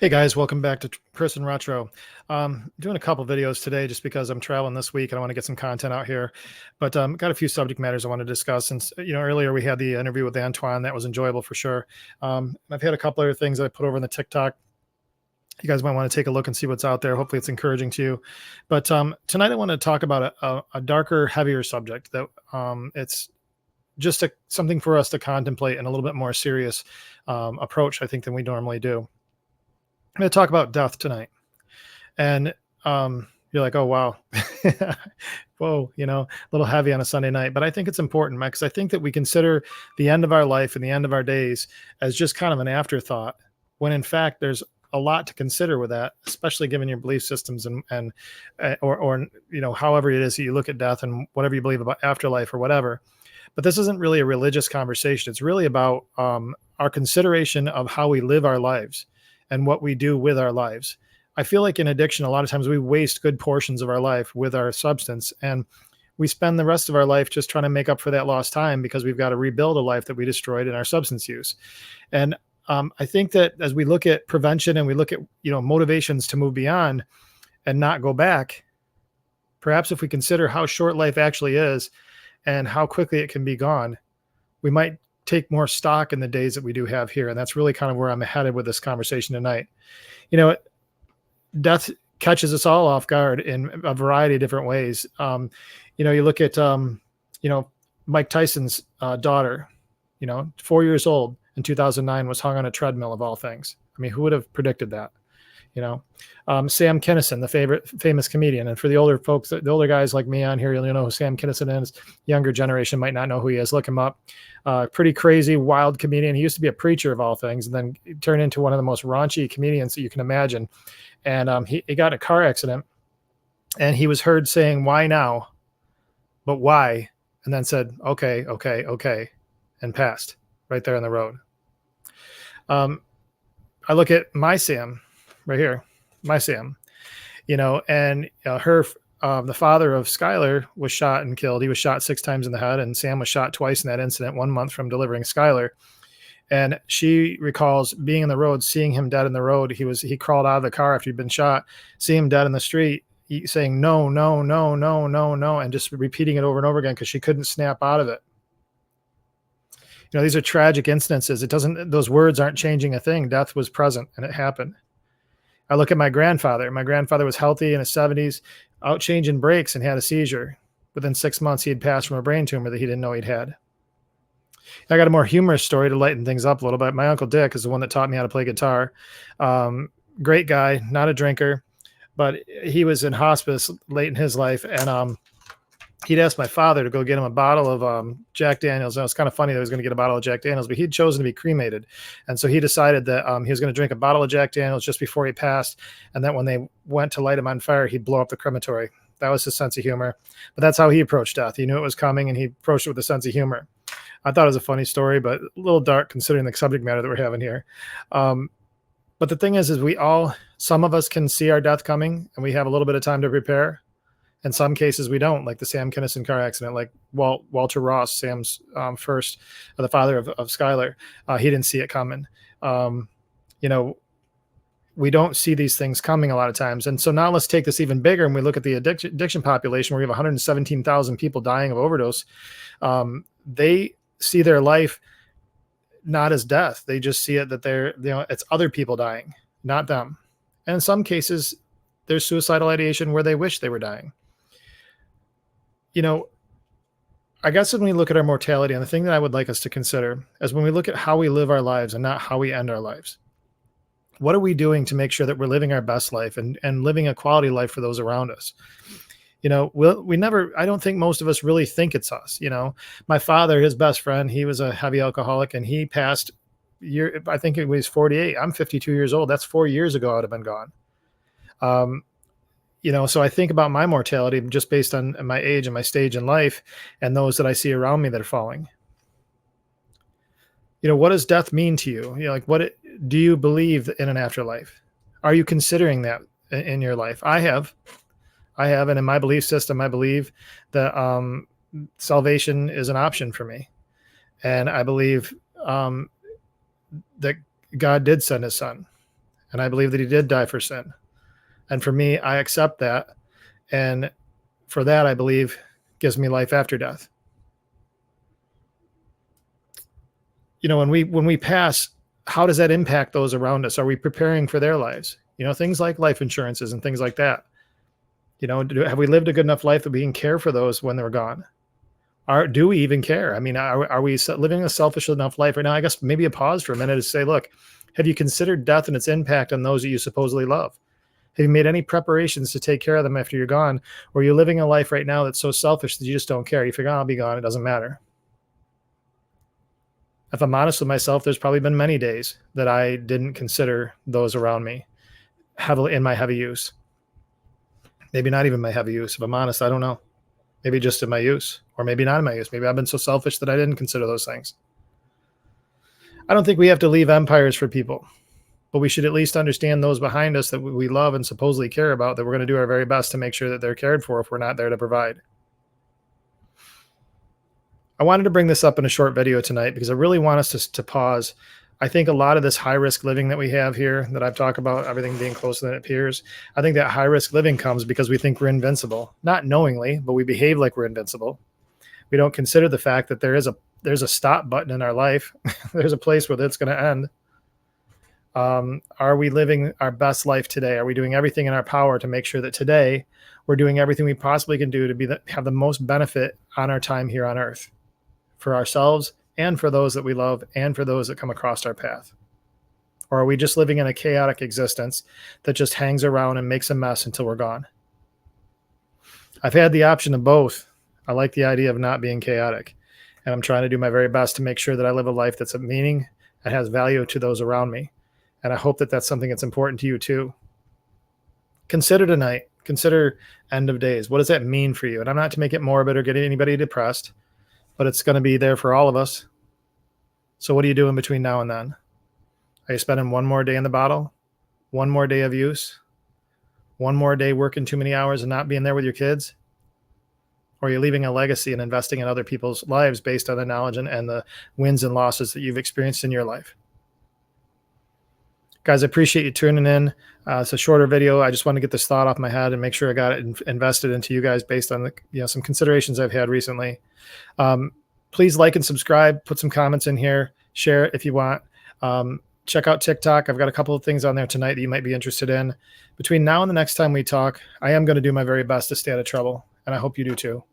Hey guys, welcome back to Chris and Retro. Doing a couple videos today just because I'm traveling this week and I want to get some content out here. But got a few subject matters I want to discuss. Since earlier we had the interview with Antoine, that was enjoyable for sure. I've had a couple other things that I put over in the TikTok. You guys might want to take a look and see what's out there. Hopefully, it's encouraging to you. But tonight I want to talk about a darker, heavier subject that it's just something for us to contemplate in a little bit more serious approach, I think, than we normally do. I'm going to talk about death tonight. And you're like, oh, wow. Whoa, a little heavy on a Sunday night. But I think it's important, Mike, because I think that we consider the end of our life and the end of our days as just kind of an afterthought, when in fact, there's a lot to consider with that, especially given your belief systems and or however it is that you look at death and whatever you believe about afterlife or whatever. But this isn't really a religious conversation. It's really about our consideration of how we live our lives and what we do with our lives. I feel like in addiction, a lot of times we waste good portions of our life with our substance, and we spend the rest of our life just trying to make up for that lost time because we've got to rebuild a life that we destroyed in our substance use. And I think that as we look at prevention and we look at motivations to move beyond and not go back, perhaps if we consider how short life actually is and how quickly it can be gone, we might take more stock in the days that we do have here. And that's really kind of where I'm headed with this conversation tonight. Death catches us all off guard in a variety of different ways. You look at, Mike Tyson's daughter, 4 years old in 2009 was hung on a treadmill of all things. I mean, who would have predicted that? Sam Kinison, the famous comedian. And for the older folks, the older guys like me on here, you'll know who Sam Kinison is. Younger generation might not know who he is. Look him up. Pretty crazy, wild comedian. He used to be a preacher of all things, and then turned into one of the most raunchy comedians that you can imagine. And he got in a car accident, and he was heard saying, "Why now? But why?" And then said, "Okay, okay, okay," and passed right there on the road. I look at my Sam right here, my Sam, and the father of Skylar was shot and killed. He was shot 6 times in the head, and Sam was shot twice in that incident, 1 month from delivering Skylar. And she recalls being in the road, seeing him dead in the road. He crawled out of the car after he'd been shot, see him dead in the street, saying, "No, no, no, no, no, no," and just repeating it over and over again because she couldn't snap out of it. These are tragic incidences. Those words aren't changing a thing. Death was present and it happened. I look at my grandfather. My grandfather was healthy in his 70s, out changing brakes, and had a seizure. Within 6 months, he had passed from a brain tumor that he didn't know he'd had. I got a more humorous story to lighten things up a little bit. My Uncle Dick is the one that taught me how to play guitar. Great guy, not a drinker, but he was in hospice late in his life, and he'd asked my father to go get him a bottle of Jack Daniels. And it was kind of funny that he was going to get a bottle of Jack Daniels, but he'd chosen to be cremated. And so he decided that he was going to drink a bottle of Jack Daniels just before he passed. And then when they went to light him on fire, he'd blow up the crematory. That was his sense of humor. But that's how he approached death. He knew it was coming, and he approached it with a sense of humor. I thought it was a funny story, but a little dark considering the subject matter that we're having here. But the thing is some of us can see our death coming, and we have a little bit of time to prepare. In some cases, we don't, like the Sam Kinison car accident, like Walter Ross, Sam's the father of Skylar. He didn't see it coming. We don't see these things coming a lot of times. And so now let's take this even bigger, and we look at the addiction population where we have 117,000 people dying of overdose. They see their life not as death. They just see it that it's other people dying, not them. And in some cases, there's suicidal ideation where they wish they were dying. I guess when we look at our mortality, and the thing that I would like us to consider is when we look at how we live our lives and not how we end our lives, what are we doing to make sure that we're living our best life and living a quality life for those around us? I don't think most of us really think it's us. My father, his best friend, he was a heavy alcoholic, and he passed I think it was 48. I'm 52 years old. That's 4 years ago. I would have been gone. So I think about my mortality just based on my age and my stage in life and those that I see around me that are falling. What does death mean to you? Do you believe in an afterlife? Are you considering that in your life? I have, and in my belief system, I believe that salvation is an option for me. And I believe that God did send his son. And I believe that he did die for sin. And for me, I accept that. And for that, I believe gives me life after death. When we pass, how does that impact those around us? Are we preparing for their lives? Things like life insurances and things like that. Have we lived a good enough life that we can care for those when they're gone? Do we even care? I mean, are we living a selfish enough life right now? I guess maybe a pause for a minute to say, look, have you considered death and its impact on those that you supposedly love? Have you made any preparations to take care of them after you're gone? Or are you living a life right now that's so selfish that you just don't care? You figure, I'll be gone. It doesn't matter. If I'm honest with myself, there's probably been many days that I didn't consider those around me heavily in my heavy use. Maybe not even my heavy use. If I'm honest, I don't know. Maybe just in my use, or maybe not in my use. Maybe I've been so selfish that I didn't consider those things. I don't think we have to leave empires for people, but we should at least understand those behind us that we love and supposedly care about, that we're going to do our very best to make sure that they're cared for if we're not there to provide. I wanted to bring this up in a short video tonight because I really want us to pause. I think a lot of this high risk living that we have here that I've talked about, everything being closer than it appears, I think that high risk living comes because we think we're invincible, not knowingly, but we behave like we're invincible. We don't consider the fact that there's a stop button in our life. There's a place where that's going to end. Are we living our best life today? Are we doing everything in our power to make sure that today we're doing everything we possibly can do to have the most benefit on our time here on earth for ourselves and for those that we love and for those that come across our path? Or are we just living in a chaotic existence that just hangs around and makes a mess until we're gone? I've had the option of both. I like the idea of not being chaotic, and I'm trying to do my very best to make sure that I live a life that's of meaning and has value to those around me. And I hope that that's something that's important to you too. Consider tonight, consider end of days. What does that mean for you? And I'm not to make it morbid or get anybody depressed, but it's going to be there for all of us. So what are you doing between now and then? Are you spending one more day in the bottle? One more day of use? One more day working too many hours and not being there with your kids? Or are you leaving a legacy and investing in other people's lives based on the knowledge and the wins and losses that you've experienced in your life? Guys, I appreciate you tuning in. It's a shorter video. I just want to get this thought off my head and make sure I got it invested into you guys based on some considerations I've had recently. Please like and subscribe. Put some comments in here. Share it if you want. Check out TikTok. I've got a couple of things on there tonight that you might be interested in. Between now and the next time we talk, I am going to do my very best to stay out of trouble, and I hope you do too.